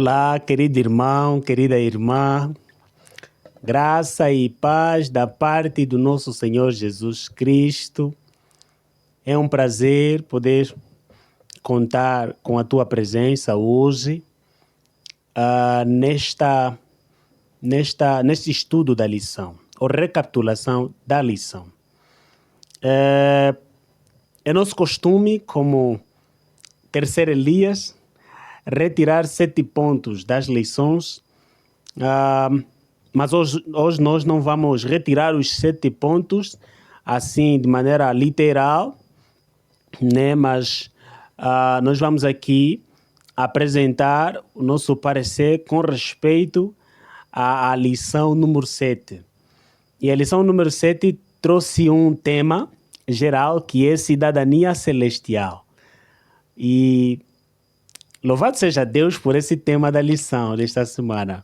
Olá, querido irmão, querida irmã, graça e paz da parte do nosso Senhor Jesus Cristo. É um prazer poder contar com a tua presença hoje neste estudo da lição, ou recapitulação da lição. É nosso costume, como terceiro Elias, retirar 7 pontos das lições, mas hoje nós não vamos retirar os 7 pontos assim de maneira literal, né? Mas nós vamos aqui apresentar o nosso parecer com respeito à lição número 7. E a lição número 7 trouxe um tema geral que é cidadania celestial. E louvado seja Deus por esse tema da lição desta semana.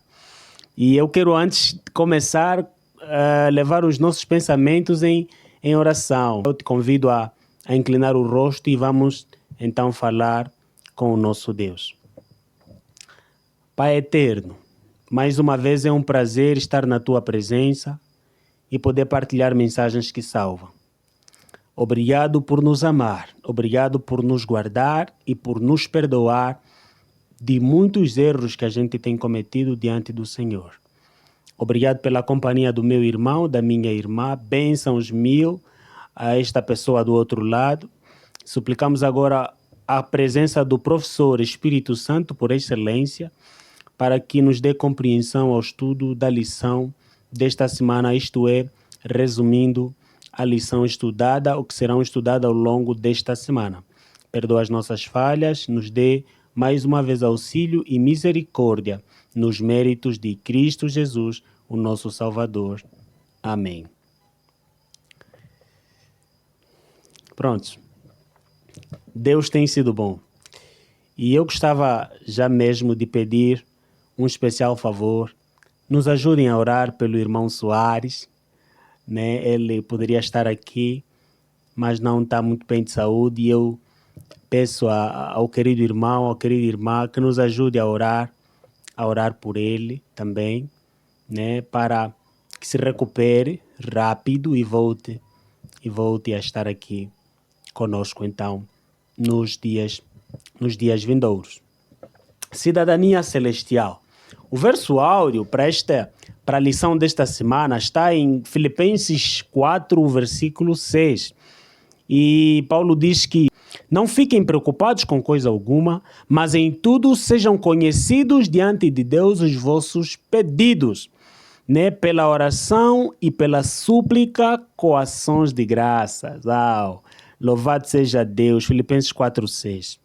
E eu quero, antes de começar, levar os nossos pensamentos em oração. Eu te convido a inclinar o rosto e vamos então falar com o nosso Deus. Pai eterno, mais uma vez é um prazer estar na tua presença e poder partilhar mensagens que salvam. Obrigado por nos amar, obrigado por nos guardar e por nos perdoar de muitos erros que a gente tem cometido diante do Senhor. Obrigado pela companhia do meu irmão, da minha irmã, bênçãos mil a esta pessoa do outro lado. Suplicamos agora a presença do professor Espírito Santo por excelência, para que nos dê compreensão ao estudo da lição desta semana, isto é, resumindo a lição estudada, ou que serão estudadas ao longo desta semana. Perdoa as nossas falhas, nos dê mais uma vez auxílio e misericórdia nos méritos de Cristo Jesus, o nosso Salvador. Amém. Pronto. Deus tem sido bom. E eu gostava já mesmo de pedir um especial favor. Nos ajudem a orar pelo irmão Soares, né? Ele poderia estar aqui, mas não está muito bem de saúde. E eu peço ao querido irmão, à querida irmã, que nos ajude a orar por ele também, né? Para que se recupere rápido e volte a estar aqui conosco, então, nos dias vindouros. Cidadania celestial. O verso áureo para a lição desta semana está em Filipenses 4, versículo 6. E Paulo diz que não fiquem preocupados com coisa alguma, mas em tudo sejam conhecidos diante de Deus os vossos pedidos, né? Pela oração e pela súplica com ações de graças. Louvado seja Deus. Filipenses 4, 6.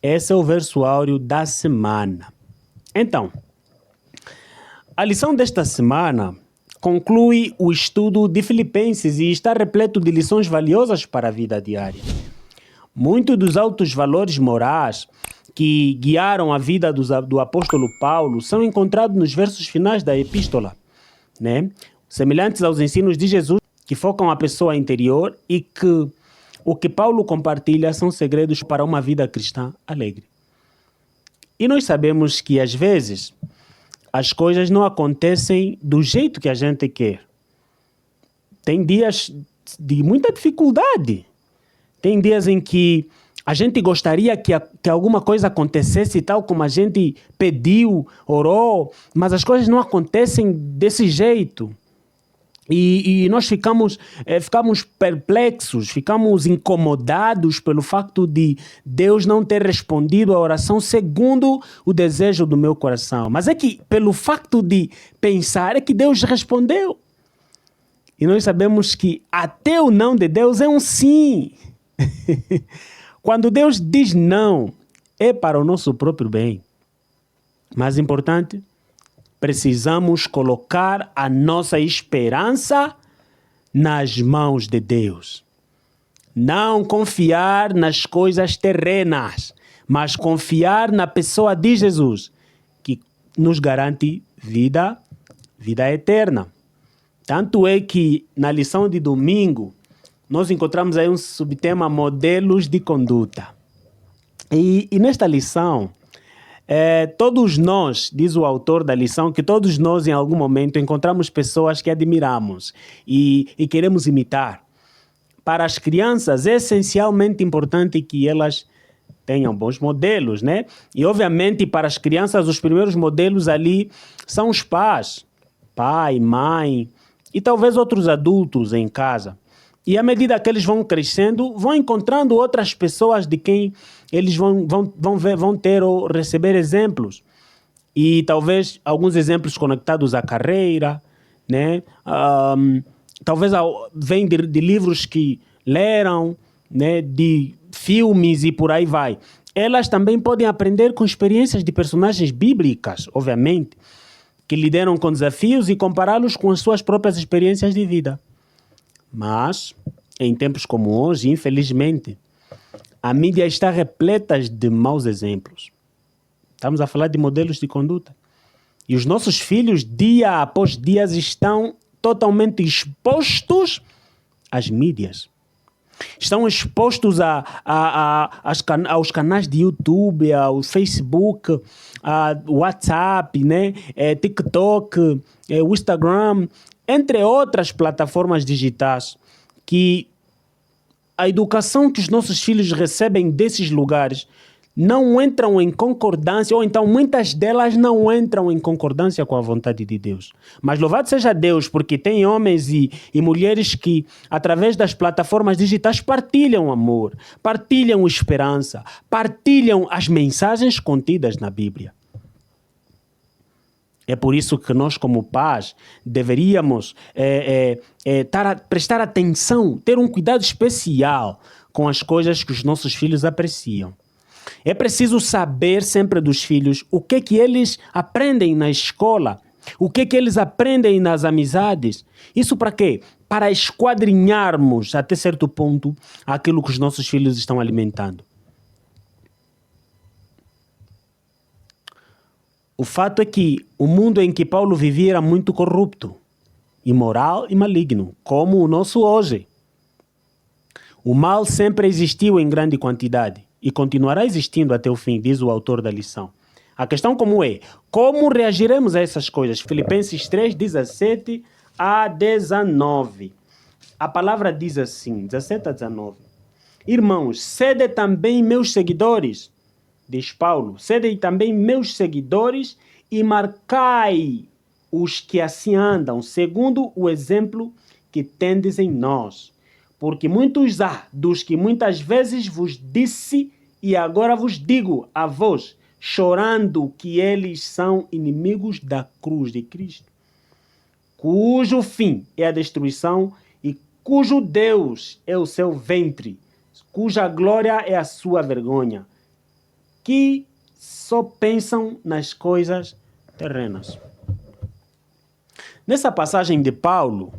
Esse é o verso áureo da semana. Então, a lição desta semana conclui o estudo de Filipenses e está repleto de lições valiosas para a vida diária. Muitos dos altos valores morais que guiaram a vida do apóstolo Paulo são encontrados nos versos finais da epístola, né? Semelhantes aos ensinos de Jesus, que focam a pessoa interior, e que o que Paulo compartilha são segredos para uma vida cristã alegre. E nós sabemos que às vezes as coisas não acontecem do jeito que a gente quer. Tem dias de muita dificuldade. Tem dias em que a gente gostaria que alguma coisa acontecesse tal como a gente pediu, orou, mas as coisas não acontecem desse jeito. E nós ficamos perplexos, ficamos incomodados pelo facto de Deus não ter respondido à oração segundo o desejo do meu coração. Mas é que pelo facto de pensar é que Deus respondeu. E nós sabemos que até o não de Deus é um sim. Quando Deus diz não, é para o nosso próprio bem. Mais importante, precisamos colocar a nossa esperança nas mãos de Deus. Não confiar nas coisas terrenas, mas confiar na pessoa de Jesus, que nos garante vida eterna. Tanto é que na lição de domingo, nós encontramos aí um subtema modelos de conduta. E nesta lição, Todos nós, diz o autor da lição, que todos nós em algum momento encontramos pessoas que admiramos e queremos imitar. Para as crianças é essencialmente importante que elas tenham bons modelos, né? E obviamente para as crianças os primeiros modelos ali são os pais, pai, mãe e talvez outros adultos em casa. E à medida que eles vão crescendo, vão encontrando outras pessoas de quem eles vão ter ou receber exemplos. E talvez alguns exemplos conectados à carreira, né? Talvez vêm de livros que leram, né? De filmes e por aí vai. Elas também podem aprender com experiências de personagens bíblicas, obviamente, que lidaram com desafios e compará-los com as suas próprias experiências de vida. Mas, em tempos como hoje, infelizmente, a mídia está repleta de maus exemplos. Estamos a falar de modelos de conduta. E os nossos filhos, dia após dia, estão totalmente expostos às mídias. Estão expostos aos canais de YouTube, ao Facebook, ao WhatsApp, né? TikTok, o Instagram, entre outras plataformas digitais, que a educação que os nossos filhos recebem desses lugares não entram em concordância, ou então muitas delas não entram em concordância com a vontade de Deus. Mas louvado seja Deus, porque tem homens e mulheres que, através das plataformas digitais, partilham amor, partilham esperança, partilham as mensagens contidas na Bíblia. É por isso que nós, como pais, deveríamos prestar atenção, ter um cuidado especial com as coisas que os nossos filhos apreciam. É preciso saber sempre dos filhos o que eles aprendem na escola, o que eles aprendem nas amizades. Isso para quê? Para esquadrinharmos, até certo ponto, aquilo que os nossos filhos estão alimentando. O fato é que o mundo em que Paulo vivia era muito corrupto, imoral e maligno, como o nosso hoje. O mal sempre existiu em grande quantidade e continuará existindo até o fim, diz o autor da lição. A questão como reagiremos a essas coisas? Filipenses 3, 17 a 19. A palavra diz assim, 17 a 19. Irmãos, sede também meus seguidores, diz Paulo, sede também meus seguidores e marcai os que assim andam, segundo o exemplo que tendes em nós. Porque muitos há dos que muitas vezes vos disse e agora vos digo a vós, chorando, que eles são inimigos da cruz de Cristo, cujo fim é a destruição e cujo Deus é o seu ventre, cuja glória é a sua vergonha, que só pensam nas coisas terrenas. Nessa passagem de Paulo,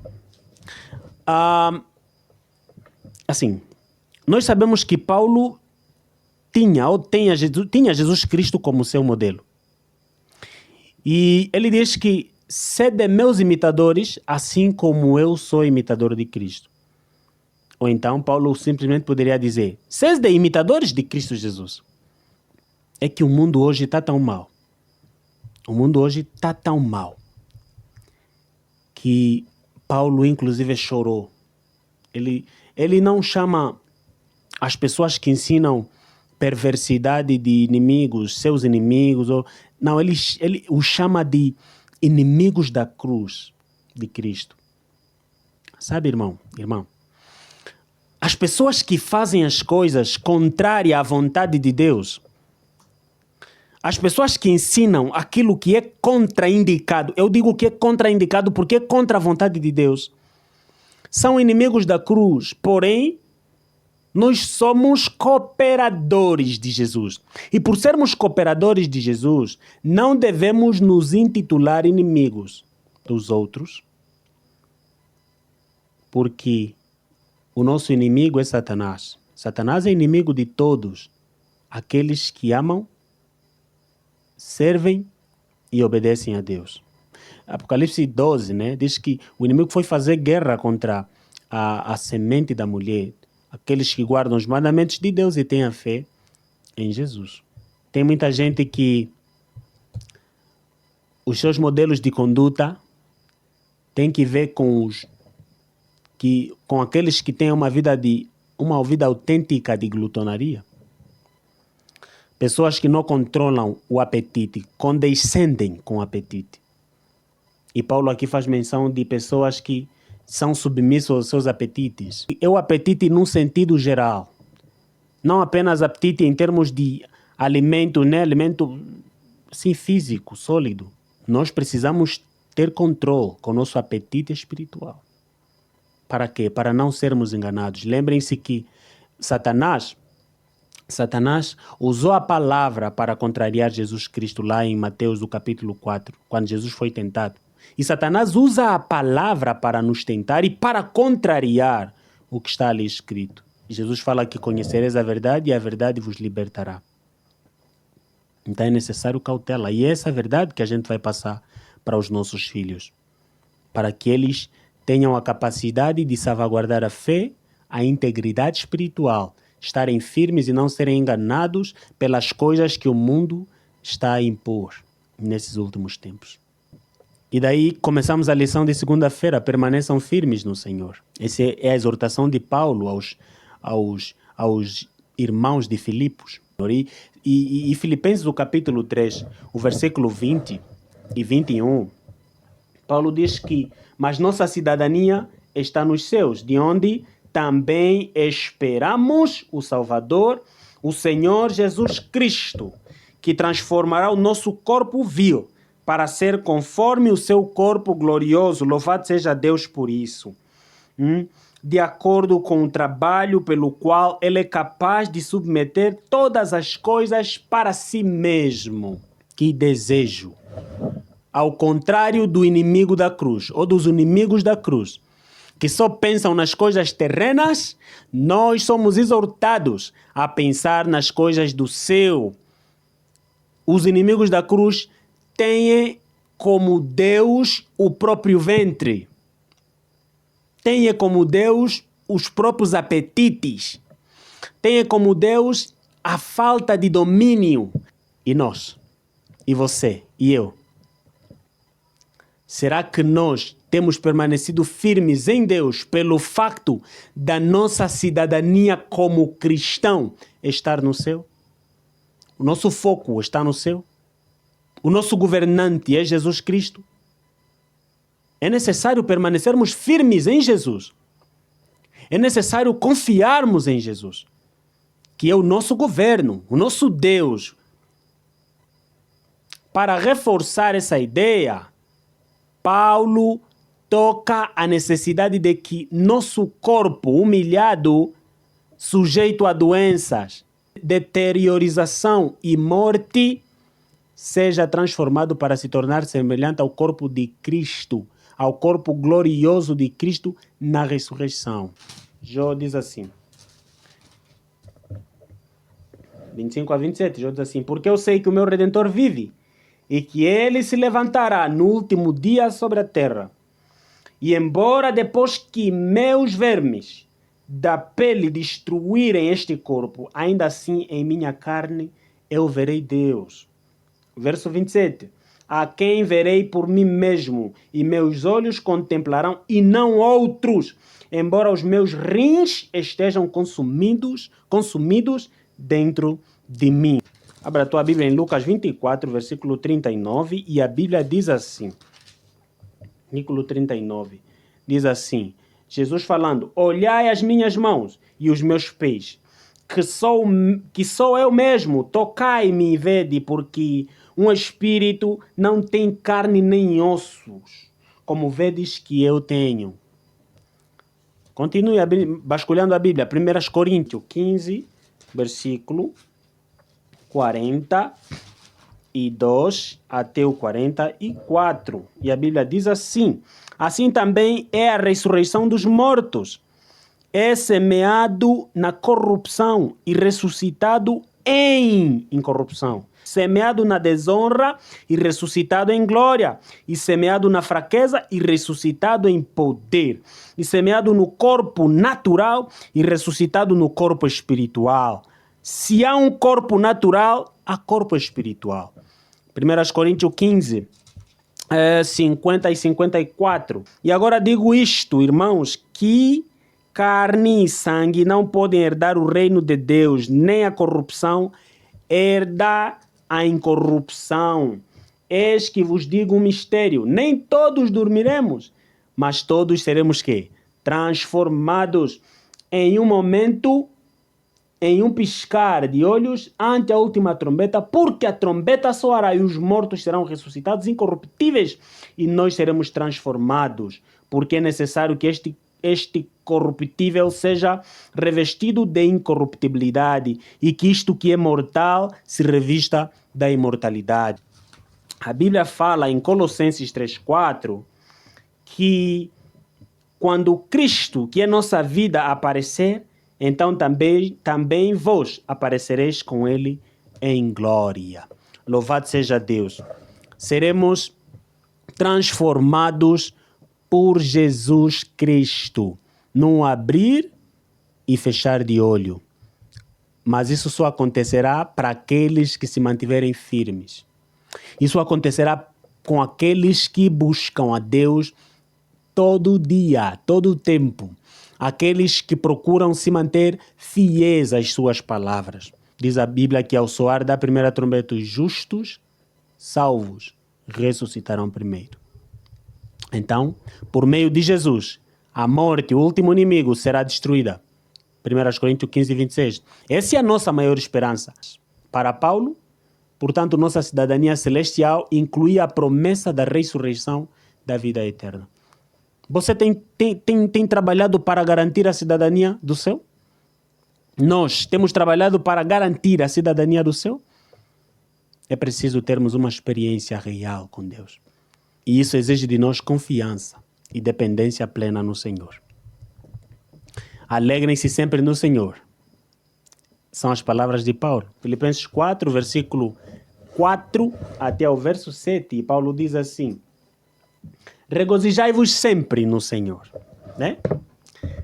nós sabemos que Paulo tinha Jesus Cristo como seu modelo. E ele diz que sede meus imitadores, assim como eu sou imitador de Cristo. Ou então Paulo simplesmente poderia dizer, sede imitadores de Cristo Jesus. É que o mundo hoje está tão mal. O mundo hoje está tão mal que Paulo inclusive chorou. Ele não chama as pessoas que ensinam perversidade de inimigos, seus inimigos. Não, ele os chama de inimigos da cruz de Cristo. Sabe, irmão? As pessoas que fazem as coisas contrárias à vontade de Deus, as pessoas que ensinam aquilo que é contraindicado, eu digo que é contraindicado porque é contra a vontade de Deus, são inimigos da cruz, porém, nós somos cooperadores de Jesus. E por sermos cooperadores de Jesus, não devemos nos intitular inimigos dos outros, porque o nosso inimigo é Satanás. Satanás é inimigo de todos aqueles que amam, servem e obedecem a Deus. Apocalipse 12, né, diz que o inimigo foi fazer guerra contra a semente da mulher, aqueles que guardam os mandamentos de Deus e têm a fé em Jesus. Tem muita gente que os seus modelos de conduta têm que ver com aqueles que têm uma vida autêntica de glutonaria. Pessoas que não controlam o apetite, condescendem com o apetite. E Paulo aqui faz menção de pessoas que são submissas aos seus apetites. É o apetite num sentido geral. Não apenas apetite em termos de alimento, né? Alimento sim, físico, sólido. Nós precisamos ter controle com o nosso apetite espiritual. Para quê? Para não sermos enganados. Lembrem-se que Satanás usou a palavra para contrariar Jesus Cristo lá em Mateus, do capítulo 4, quando Jesus foi tentado. E Satanás usa a palavra para nos tentar e para contrariar o que está ali escrito. Jesus fala que conhecereis a verdade e a verdade vos libertará. Então é necessário cautela. E é essa verdade que a gente vai passar para os nossos filhos, para que eles tenham a capacidade de salvaguardar a fé, a integridade espiritual, estarem firmes e não serem enganados pelas coisas que o mundo está a impor nesses últimos tempos. E daí começamos a lição de segunda-feira, permaneçam firmes no Senhor. Essa é a exortação de Paulo aos irmãos de Filipos. E Filipenses, o capítulo 3, o versículo 20 e 21, Paulo diz que, mas nossa cidadania está nos céus, de onde também esperamos o Salvador, o Senhor Jesus Cristo, que transformará o nosso corpo vil para ser conforme o seu corpo glorioso. Louvado seja Deus por isso. De acordo com o trabalho pelo qual ele é capaz de submeter todas as coisas para si mesmo. Que desejo! Ao contrário do inimigo da cruz, ou dos inimigos da cruz, que só pensam nas coisas terrenas, nós somos exortados a pensar nas coisas do céu. Os inimigos da cruz têm como Deus o próprio ventre. Têm como Deus os próprios apetites. Têm como Deus a falta de domínio. E nós? E você? E eu? Será que nós temos permanecido firmes em Deus pelo facto da nossa cidadania como cristão estar no céu? O nosso foco está no céu? O nosso governante é Jesus Cristo? É necessário permanecermos firmes em Jesus. É necessário confiarmos em Jesus, que é o nosso governo, o nosso Deus. Para reforçar essa ideia, Paulo toca a necessidade de que nosso corpo humilhado, sujeito a doenças, deteriorização e morte, seja transformado para se tornar semelhante ao corpo de Cristo, ao corpo glorioso de Cristo na ressurreição. Jó diz assim, 25 a 27, Jó diz assim, porque eu sei que o meu Redentor vive, e que ele se levantará no último dia sobre a terra. E embora depois que meus vermes da pele destruírem este corpo, ainda assim em minha carne eu verei Deus. Verso 27. A quem verei por mim mesmo, e meus olhos contemplarão, e não outros, embora os meus rins estejam consumidos dentro de mim. Abra a tua Bíblia em Lucas 24, versículo 39, e a Bíblia diz assim, versículo 39, diz assim, Jesus falando, olhai as minhas mãos e os meus pés, que sou eu mesmo, tocai-me e vede, porque um espírito não tem carne nem ossos, como vedes que eu tenho. Continue vasculhando a Bíblia, 1 Coríntios 15, versículo 42 até o 44. E a Bíblia diz assim, assim também é a ressurreição dos mortos. É semeado na corrupção e ressuscitado em incorrupção. Semeado na desonra e ressuscitado em glória. E semeado na fraqueza e ressuscitado em poder. E semeado no corpo natural e ressuscitado no corpo espiritual. Se há um corpo natural, há corpo espiritual. 1 Coríntios 15, 50 e 54. E agora digo isto, irmãos, que carne e sangue não podem herdar o reino de Deus, nem a corrupção herda a incorrupção. Eis que vos digo um mistério: nem todos dormiremos, mas todos seremos quê? Transformados em um momento, em um piscar de olhos, ante a última trombeta, porque a trombeta soará e os mortos serão ressuscitados incorruptíveis e nós seremos transformados, porque é necessário que este corruptível seja revestido de incorruptibilidade e que isto que é mortal se revista da imortalidade. A Bíblia fala em Colossenses 3,4 que quando Cristo, que é nossa vida, aparecer, então também vós aparecereis com ele em glória. Louvado seja Deus. Seremos transformados por Jesus Cristo, num abrir e fechar de olho. Mas isso só acontecerá para aqueles que se mantiverem firmes. Isso acontecerá com aqueles que buscam a Deus todo dia, todo o tempo. Aqueles que procuram se manter fiéis às suas palavras. Diz a Bíblia que ao soar da primeira trombeta, os justos, salvos, ressuscitarão primeiro. Então, por meio de Jesus, a morte, o último inimigo, será destruída. 1 Coríntios 15, 26. Essa é a nossa maior esperança. Para Paulo, portanto, nossa cidadania celestial inclui a promessa da ressurreição da vida eterna. Você tem trabalhado para garantir a cidadania do céu? Nós temos trabalhado para garantir a cidadania do céu? É preciso termos uma experiência real com Deus. E isso exige de nós confiança e dependência plena no Senhor. Alegrem-se sempre no Senhor. São as palavras de Paulo. Filipenses 4, versículo 4 até o verso 7. E Paulo diz assim: regozijai-vos sempre no Senhor. Né?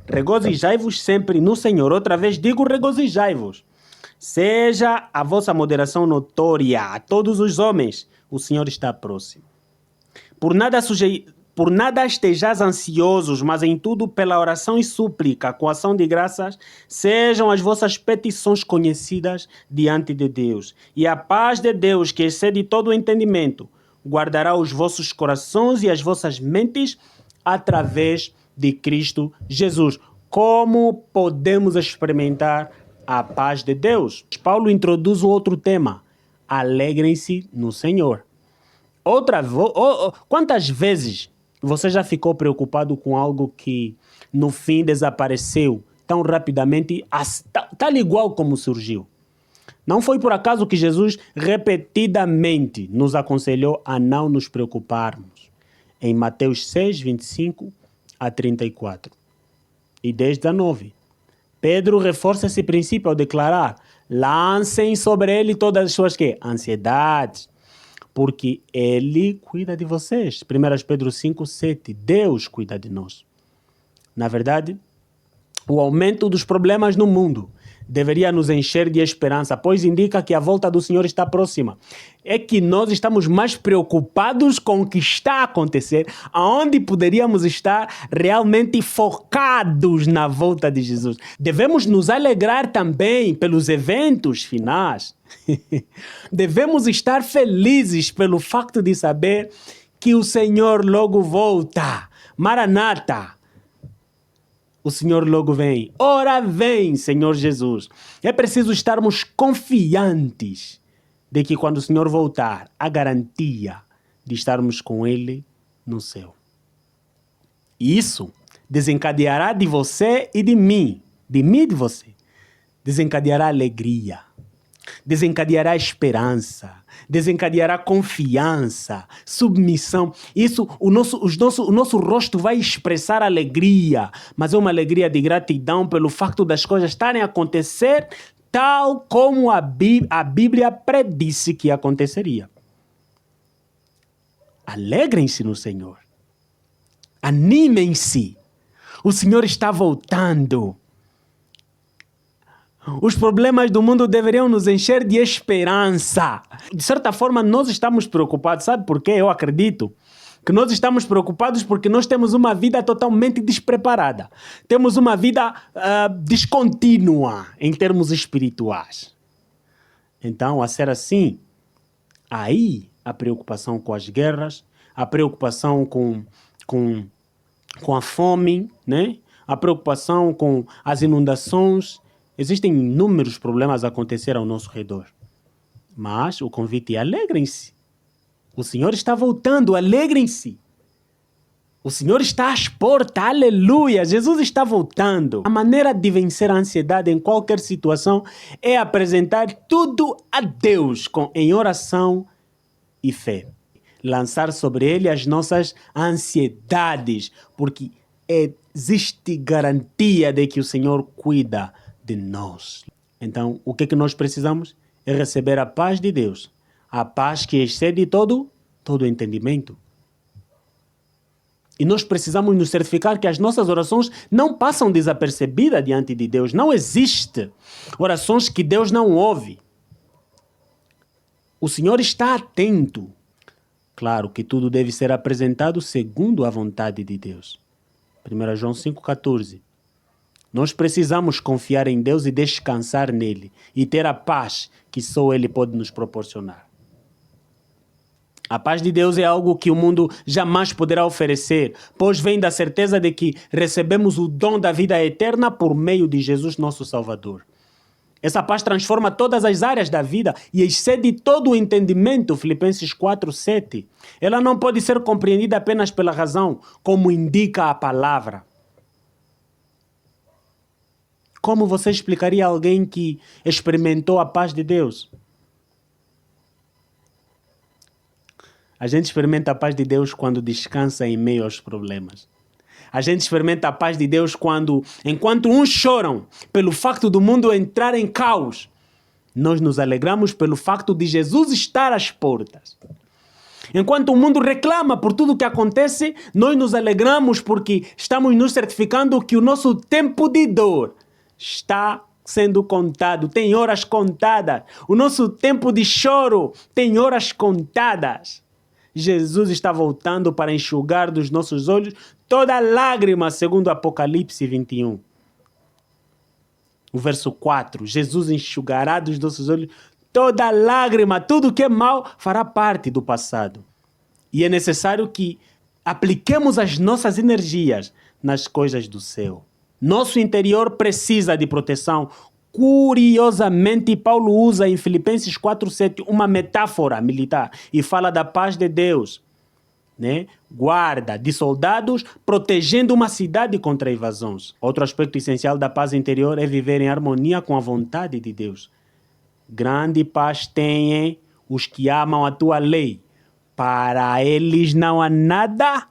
Regozijai-vos sempre no Senhor. Outra vez digo regozijai-vos. Seja a vossa moderação notória a todos os homens. O Senhor está próximo. Por nada estejais ansiosos, mas em tudo pela oração e súplica, com ação de graças, sejam as vossas petições conhecidas diante de Deus. E a paz de Deus, que excede todo o entendimento, guardará os vossos corações e as vossas mentes através de Cristo Jesus. Como podemos experimentar a paz de Deus? Paulo introduz um outro tema: alegrem-se no Senhor. Quantas vezes você já ficou preocupado com algo que no fim desapareceu tão rapidamente, tal igual como surgiu? Não foi por acaso que Jesus repetidamente nos aconselhou a não nos preocuparmos. Em Mateus 6, 25 a 34 e 10:9. Pedro reforça esse princípio ao declarar: lancem sobre ele todas as suas ansiedades, porque ele cuida de vocês. 1 Pedro 5, 7. Deus cuida de nós. Na verdade, o aumento dos problemas no mundo deveria nos encher de esperança, pois indica que a volta do Senhor está próxima. É que nós estamos mais preocupados com o que está a acontecer, aonde poderíamos estar realmente focados na volta de Jesus. Devemos nos alegrar também pelos eventos finais. Devemos estar felizes pelo facto de saber que o Senhor logo volta. Maranata! O Senhor logo vem. Ora vem, Senhor Jesus. É preciso estarmos confiantes de que quando o Senhor voltar, há garantia de estarmos com Ele no céu. E isso desencadeará de você e de mim e de você, desencadeará alegria, desencadeará esperança, desencadeará confiança, submissão. Isso, o nosso rosto vai expressar alegria, mas é uma alegria de gratidão pelo facto das coisas estarem a acontecer tal como a Bíblia predisse que aconteceria. Alegrem-se no Senhor. Animem-se. O Senhor está voltando. Os problemas do mundo deveriam nos encher de esperança. De certa forma, nós estamos preocupados. Sabe por quê? Eu acredito. que nós estamos preocupados porque nós temos uma vida totalmente despreparada. Temos uma vida descontínua em termos espirituais. Então, a ser assim, aí a preocupação com as guerras, a preocupação com a fome, né? A preocupação com as inundações. Existem inúmeros problemas a acontecer ao nosso redor. Mas o convite é: alegrem-se. O Senhor está voltando, alegrem-se. O Senhor está às portas, aleluia, Jesus está voltando. A maneira de vencer a ansiedade em qualquer situação é apresentar tudo a Deus em oração e fé. Lançar sobre Ele as nossas ansiedades, porque existe garantia de que o Senhor cuida de nós. Então, o que nós precisamos? É receber a paz de Deus. A paz que excede todo entendimento. E nós precisamos nos certificar que as nossas orações não passam desapercebidas diante de Deus. Não existe orações que Deus não ouve. O Senhor está atento. Claro que tudo deve ser apresentado segundo a vontade de Deus. 1 João 5,14. Nós precisamos confiar em Deus e descansar nele e ter a paz que só Ele pode nos proporcionar. A paz de Deus é algo que o mundo jamais poderá oferecer, pois vem da certeza de que recebemos o dom da vida eterna por meio de Jesus, nosso Salvador. Essa paz transforma todas as áreas da vida e excede todo o entendimento, Filipenses 4:7. Ela não pode ser compreendida apenas pela razão, como indica a palavra. Como você explicaria a alguém que experimentou a paz de Deus? A gente experimenta a paz de Deus quando descansa em meio aos problemas. A gente experimenta a paz de Deus enquanto uns choram pelo facto do mundo entrar em caos, nós nos alegramos pelo facto de Jesus estar às portas. Enquanto o mundo reclama por tudo o que acontece, nós nos alegramos porque estamos nos certificando que o nosso tempo de dor está sendo contado, tem horas contadas. O nosso tempo de choro tem horas contadas. Jesus está voltando para enxugar dos nossos olhos toda lágrima, segundo Apocalipse 21. O verso 4, Jesus enxugará dos nossos olhos toda lágrima, tudo que é mal fará parte do passado. E é necessário que apliquemos as nossas energias nas coisas do céu. Nosso interior precisa de proteção. Curiosamente, Paulo usa em Filipenses 4:7 uma metáfora militar e fala da paz de Deus, né? Guarda de soldados protegendo uma cidade contra invasões. Outro aspecto essencial da paz interior é viver em harmonia com a vontade de Deus. Grande paz têm os que amam a tua lei. Para eles não há nada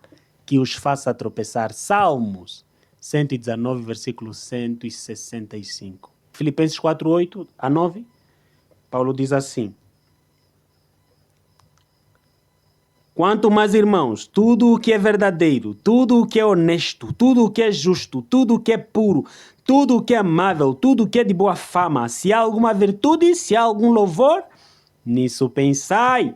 que os faça tropeçar. Salmos 119, versículo 165. Filipenses 4:8-9, Paulo diz assim: quanto mais, irmãos, tudo o que é verdadeiro, tudo o que é honesto, tudo o que é justo, tudo o que é puro, tudo o que é amável, tudo o que é de boa fama, se há alguma virtude, se há algum louvor, nisso pensai.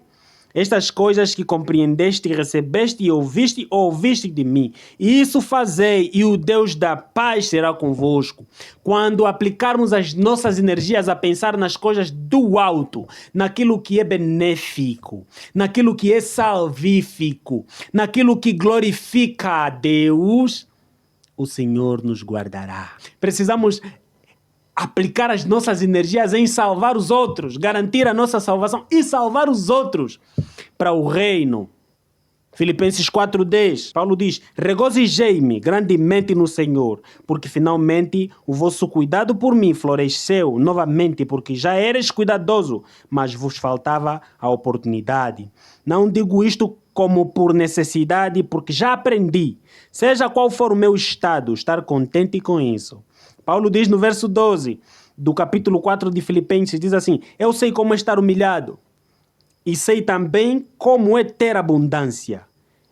Estas coisas que compreendeste, recebeste e ouviste de mim. E isso fazei, e o Deus da paz será convosco. Quando aplicarmos as nossas energias a pensar nas coisas do alto, naquilo que é benéfico, naquilo que é salvífico, naquilo que glorifica a Deus, o Senhor nos guardará. Precisamos aplicar as nossas energias em salvar os outros, garantir a nossa salvação e salvar os outros para o reino. Filipenses 4:10, Paulo diz: regozijei-me grandemente no Senhor, porque finalmente o vosso cuidado por mim floresceu novamente, porque já eres cuidadoso, mas vos faltava a oportunidade. Não digo isto como por necessidade, porque já aprendi, seja qual for o meu estado, estar contente com isso. Paulo diz no verso 12 do capítulo 4 de Filipenses, diz assim: eu sei como é estar humilhado e sei também como é ter abundância.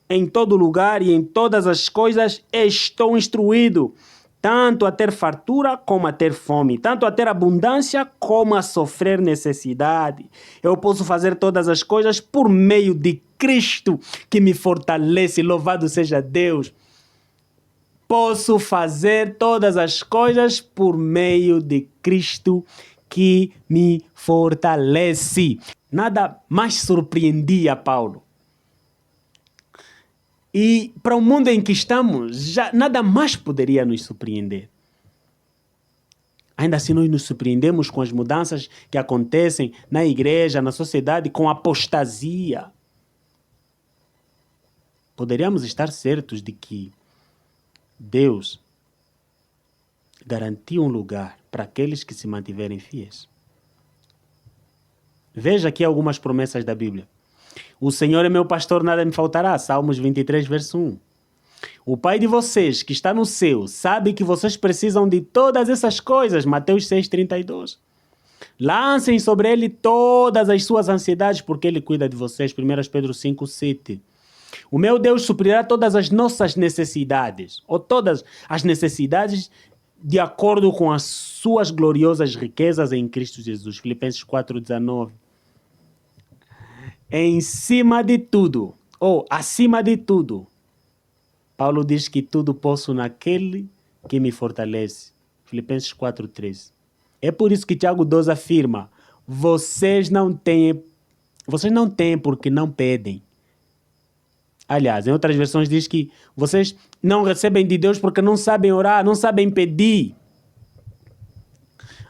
Em todo lugar e em todas as coisas estou instruído, tanto a ter fartura como a ter fome, tanto a ter abundância como a sofrer necessidade. Eu posso fazer todas as coisas por meio de Cristo que me fortalece. Louvado seja Deus. Posso fazer todas as coisas por meio de Cristo que me fortalece. Nada mais surpreendia Paulo. E para o mundo em que estamos, já nada mais poderia nos surpreender. Ainda assim, nós nos surpreendemos com as mudanças que acontecem na igreja, na sociedade, com a apostasia. Poderíamos estar certos de que Deus garantiu um lugar para aqueles que se mantiverem fiéis. Veja aqui algumas promessas da Bíblia. O Senhor é meu pastor, nada me faltará. Salmos 23, verso 1. O Pai de vocês, que está no céu, sabe que vocês precisam de todas essas coisas. Mateus 6, 32. Lancem sobre ele todas as suas ansiedades, porque ele cuida de vocês. 1 Pedro 5, 7. O meu Deus suprirá todas as nossas necessidades, ou todas as necessidades de acordo com as suas gloriosas riquezas em Cristo Jesus. Filipenses 4, 19. Em cima de tudo, ou acima de tudo, Paulo diz que tudo posso naquele que me fortalece. Filipenses 4:13. É por isso que Tiago 12 afirma: vocês não têm porque não pedem. Aliás, em outras versões diz que vocês não recebem de Deus porque não sabem orar, não sabem pedir.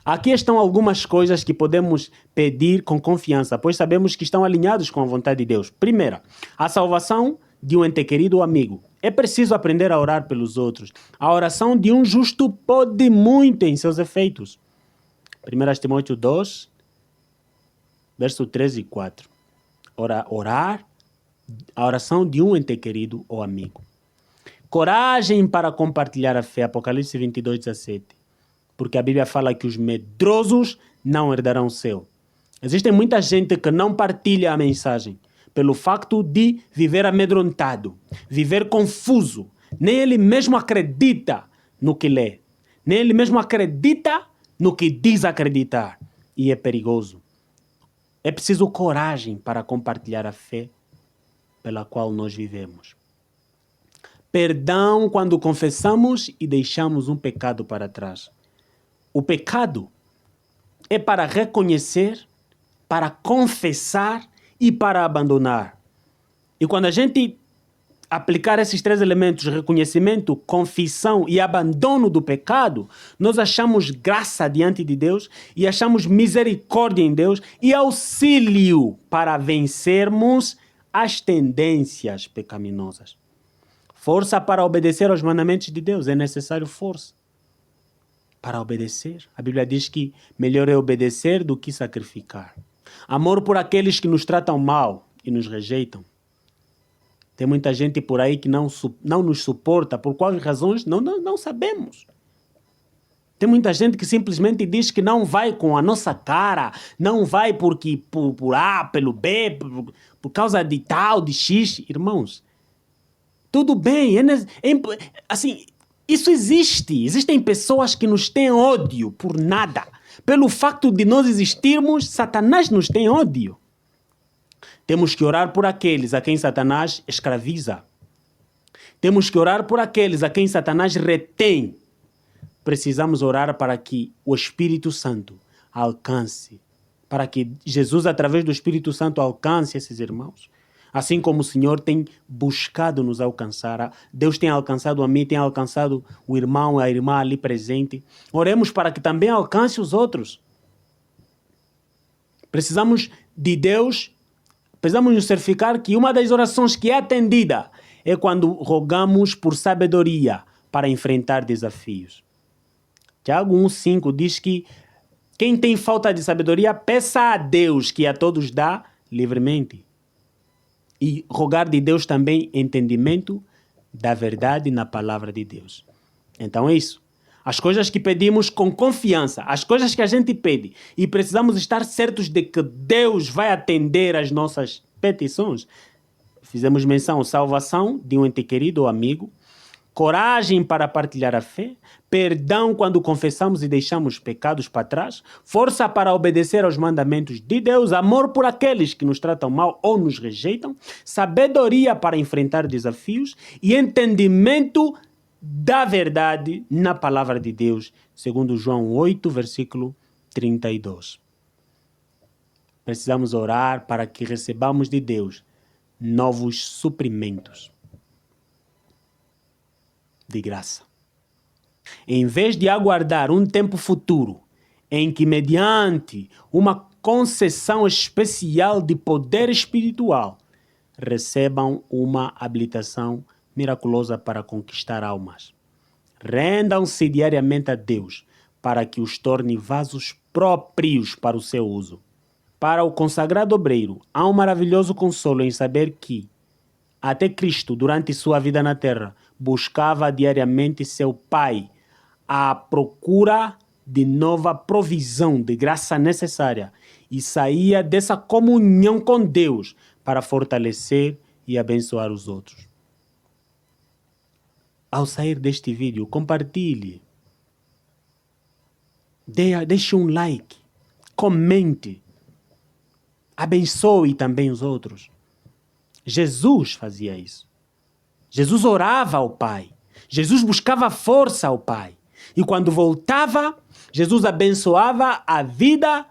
Aqui estão algumas coisas que podemos pedir com confiança, pois sabemos que estão alinhados com a vontade de Deus. Primeira, a salvação de um ente querido ou amigo. É preciso aprender a orar pelos outros. A oração de um justo pode muito em seus efeitos. 1 Timóteo 2, verso 13 e 4. Orar, a oração de um ente querido ou amigo. Coragem para compartilhar a fé. Apocalipse 22, 17. Porque a Bíblia fala que os medrosos não herdarão o céu. Existe muita gente que não partilha a mensagem pelo facto de viver amedrontado, viver confuso. Nem ele mesmo acredita no que lê. Nem ele mesmo acredita no que diz acreditar. E é perigoso. É preciso coragem para compartilhar a fé pela qual nós vivemos. Perdão quando confessamos e deixamos um pecado para trás. O pecado é para reconhecer, para confessar e para abandonar. E quando a gente aplicar esses três elementos, reconhecimento, confissão e abandono do pecado, nós achamos graça diante de Deus e achamos misericórdia em Deus e auxílio para vencermos as tendências pecaminosas. Força para obedecer aos mandamentos de Deus. É necessário força para obedecer. A Bíblia diz que melhor é obedecer do que sacrificar. Amor por aqueles que nos tratam mal e nos rejeitam. Tem muita gente por aí que não nos suporta. Por quais razões? Não sabemos. Tem muita gente que simplesmente diz que não vai com a nossa cara, não vai porque por A, pelo B, por causa de tal, de X. Irmãos, tudo bem, assim, isso existe. Existem pessoas que nos têm ódio por nada. Pelo facto de nós existirmos, Satanás nos tem ódio. Temos que orar por aqueles a quem Satanás escraviza. Temos que orar por aqueles a quem Satanás retém. Precisamos orar para que o Espírito Santo alcance, para que Jesus, através do Espírito Santo, alcance esses irmãos. Assim como o Senhor tem buscado nos alcançar, Deus tem alcançado a mim, tem alcançado o irmão, a irmã ali presente. Oremos para que também alcance os outros. Precisamos de Deus, precisamos nos certificar que uma das orações que é atendida é quando rogamos por sabedoria para enfrentar desafios. Tiago 1,5 diz que quem tem falta de sabedoria, peça a Deus, que a todos dá livremente. E rogar de Deus também entendimento da verdade na palavra de Deus. Então é isso. As coisas que pedimos com confiança, as coisas que a gente pede, e precisamos estar certos de que Deus vai atender às nossas petições. Fizemos menção à salvação de um ente querido ou amigo, coragem para partilhar a fé, perdão quando confessamos e deixamos pecados para trás, força para obedecer aos mandamentos de Deus, amor por aqueles que nos tratam mal ou nos rejeitam, sabedoria para enfrentar desafios e entendimento da verdade na palavra de Deus, segundo João 8, versículo 32. Precisamos orar para que recebamos de Deus novos suprimentos de graça. Em vez de aguardar um tempo futuro em que, mediante uma concessão especial de poder espiritual, recebam uma habilitação miraculosa para conquistar almas. Rendam-se diariamente a Deus para que os torne vasos próprios para o seu uso. Para o consagrado obreiro, há um maravilhoso consolo em saber que, até Cristo, durante sua vida na terra, buscava diariamente seu Pai à procura de nova provisão de graça necessária e saía dessa comunhão com Deus para fortalecer e abençoar os outros. Ao sair deste vídeo, compartilhe, deixe um like, comente, abençoe também os outros. Jesus fazia isso. Jesus orava ao Pai. Jesus buscava força ao Pai. E quando voltava, Jesus abençoava a vida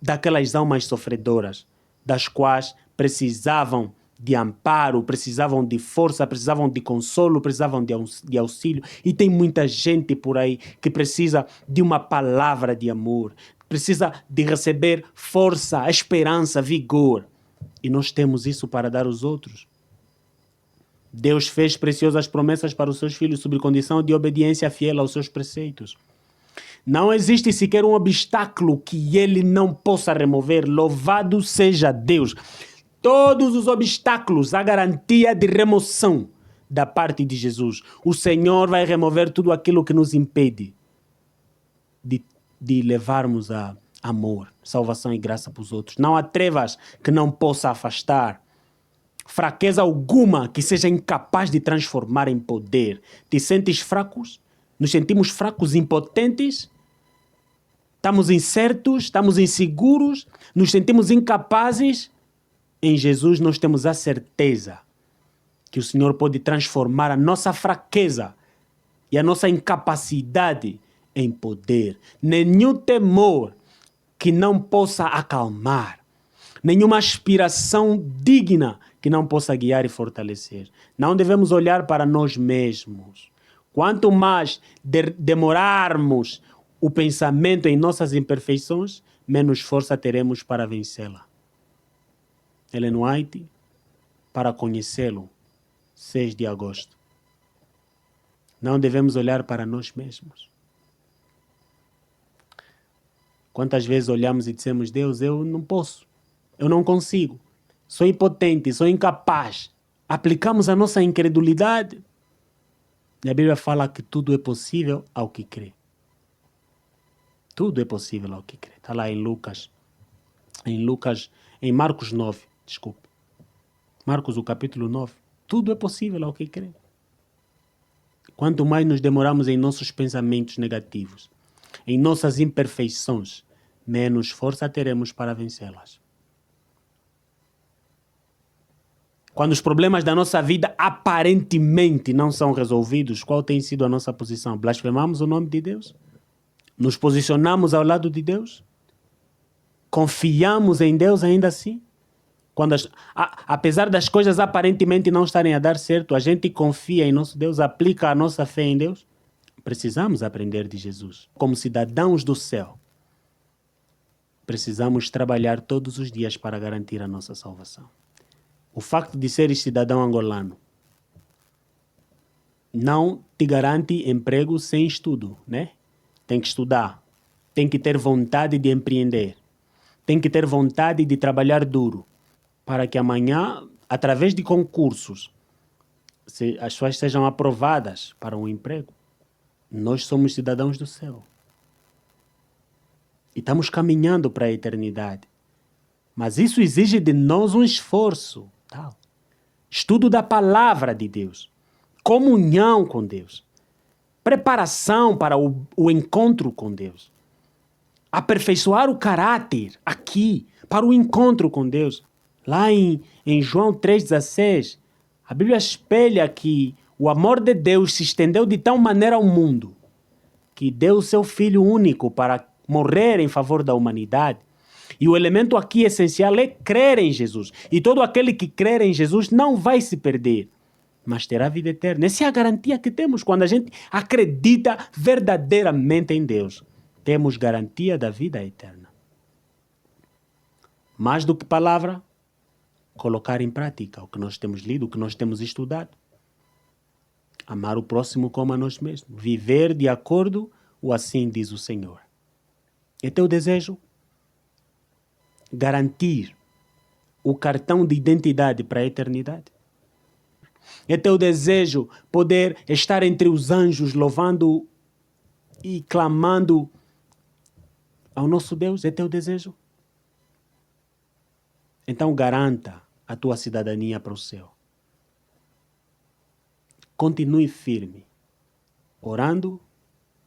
daquelas almas sofredoras, das quais precisavam de amparo, precisavam de força, precisavam de consolo, precisavam de auxílio. E tem muita gente por aí que precisa de uma palavra de amor, precisa de receber força, esperança, vigor. E nós temos isso para dar aos outros. Deus fez preciosas promessas para os seus filhos sob condição de obediência fiel aos seus preceitos. Não existe sequer um obstáculo que ele não possa remover. Louvado seja Deus. Todos os obstáculos, a garantia de remoção da parte de Jesus. O Senhor vai remover tudo aquilo que nos impede de levarmos a amor, salvação e graça para os outros. Não há trevas que não possa afastar. Fraqueza alguma que seja incapaz de transformar em poder. Te sentes fracos? Nos sentimos fracos, impotentes? Estamos incertos? Estamos inseguros? Nos sentimos incapazes? Em Jesus nós temos a certeza que o Senhor pode transformar a nossa fraqueza e a nossa incapacidade em poder. Nenhum temor que não possa acalmar. Nenhuma aspiração digna que não possa guiar e fortalecer. Não devemos olhar para nós mesmos. Quanto mais demorarmos o pensamento em nossas imperfeições, menos força teremos para vencê-la. Ellen White, para conhecê-lo, 6 de agosto. Não devemos olhar para nós mesmos. Quantas vezes olhamos e dizemos, Deus, eu não posso, eu não consigo, sou impotente, sou incapaz. Aplicamos a nossa incredulidade. E a Bíblia fala que tudo é possível ao que crê. Tudo é possível ao que crê. Está lá em Marcos 9, desculpe. Marcos, o capítulo 9. Tudo é possível ao que crê. Quanto mais nos demoramos em nossos pensamentos negativos, em nossas imperfeições, menos força teremos para vencê-las. Quando os problemas da nossa vida aparentemente não são resolvidos, qual tem sido a nossa posição? Blasfemamos o nome de Deus? Nos posicionamos ao lado de Deus? Confiamos em Deus ainda assim? Quando apesar das coisas aparentemente não estarem a dar certo, a gente confia em nosso Deus, aplica a nossa fé em Deus? Precisamos aprender de Jesus. Como cidadãos do céu, precisamos trabalhar todos os dias para garantir a nossa salvação. O facto de seres cidadão angolano não te garante emprego sem estudo, né? Tem que estudar, tem que ter vontade de empreender, tem que ter vontade de trabalhar duro, para que amanhã, através de concursos, as pessoas sejam aprovadas para um emprego. Nós somos cidadãos do céu. E estamos caminhando para a eternidade. Mas isso exige de nós um esforço. Tal. Estudo da palavra de Deus. comunhão com Deus, preparação para o encontro com Deus, aperfeiçoar o caráter aqui para o encontro com Deus. Lá em João 3,16, a Bíblia espelha que o amor de Deus se estendeu de tal maneira ao mundo que deu o seu Filho único para morrer em favor da humanidade. E o elemento aqui essencial é crer em Jesus. E todo aquele que crer em Jesus não vai se perder, mas terá vida eterna. Essa é a garantia que temos quando a gente acredita verdadeiramente em Deus. Temos garantia da vida eterna. Mais do que palavra, colocar em prática o que nós temos lido, o que nós temos estudado. Amar o próximo como a nós mesmos. Viver de acordo com assim diz o Senhor. É teu desejo? Garantir o cartão de identidade para a eternidade? É teu desejo poder estar entre os anjos louvando e clamando ao nosso Deus? É teu desejo? Então garanta a tua cidadania para o céu. Continue firme, orando,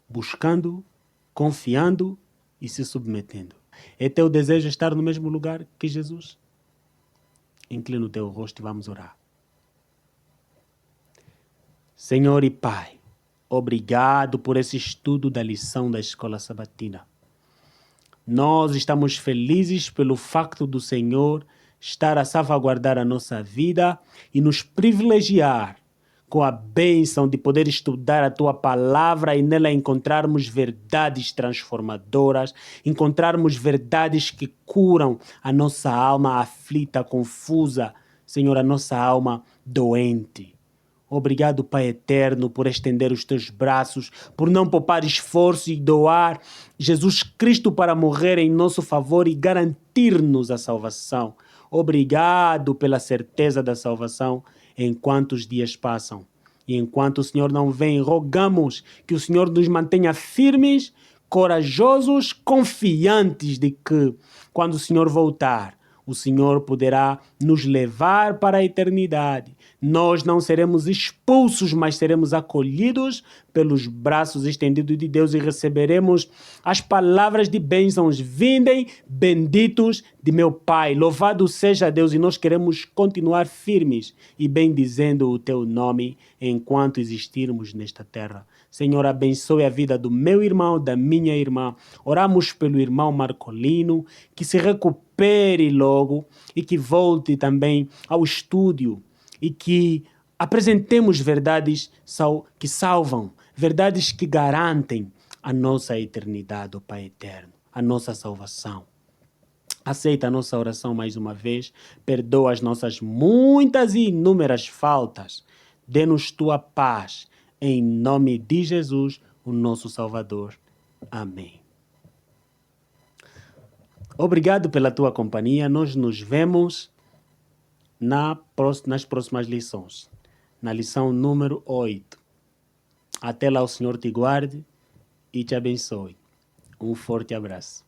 buscando, confiando e se submetendo. É teu desejo estar no mesmo lugar que Jesus? Inclina o teu rosto e vamos orar. Senhor e Pai, obrigado por esse estudo da lição da Escola Sabatina. Nós estamos felizes pelo facto do Senhor estar a salvaguardar a nossa vida e nos privilegiar com a bênção de poder estudar a Tua Palavra e nela encontrarmos verdades transformadoras, encontrarmos verdades que curam a nossa alma aflita, confusa, Senhor, a nossa alma doente. Obrigado, Pai eterno, por estender os Teus braços, por não poupar esforço e doar Jesus Cristo para morrer em nosso favor e garantir-nos a salvação. Obrigado pela certeza da salvação enquanto os dias passam. E enquanto o Senhor não vem, rogamos que o Senhor nos mantenha firmes, corajosos, confiantes de que, quando o Senhor voltar, o Senhor poderá nos levar para a eternidade. Nós não seremos expulsos, mas seremos acolhidos pelos braços estendidos de Deus e receberemos as palavras de bênçãos. Vindem, benditos de meu Pai. Louvado seja Deus, e nós queremos continuar firmes e bendizendo o Teu nome enquanto existirmos nesta terra. Senhor, abençoe a vida do meu irmão, da minha irmã. Oramos pelo irmão Marcolino, que se recupere logo e que volte também ao estúdio e que apresentemos verdades que salvam, verdades que garantem a nossa eternidade, ó Pai eterno, a nossa salvação. Aceita a nossa oração mais uma vez, perdoa as nossas muitas e inúmeras faltas, dê-nos Tua paz, em nome de Jesus, o nosso Salvador. Amém. Obrigado pela tua companhia. Nós nos vemos nas próximas lições. Na lição número 8. Até lá, o Senhor te guarde e te abençoe. Um forte abraço.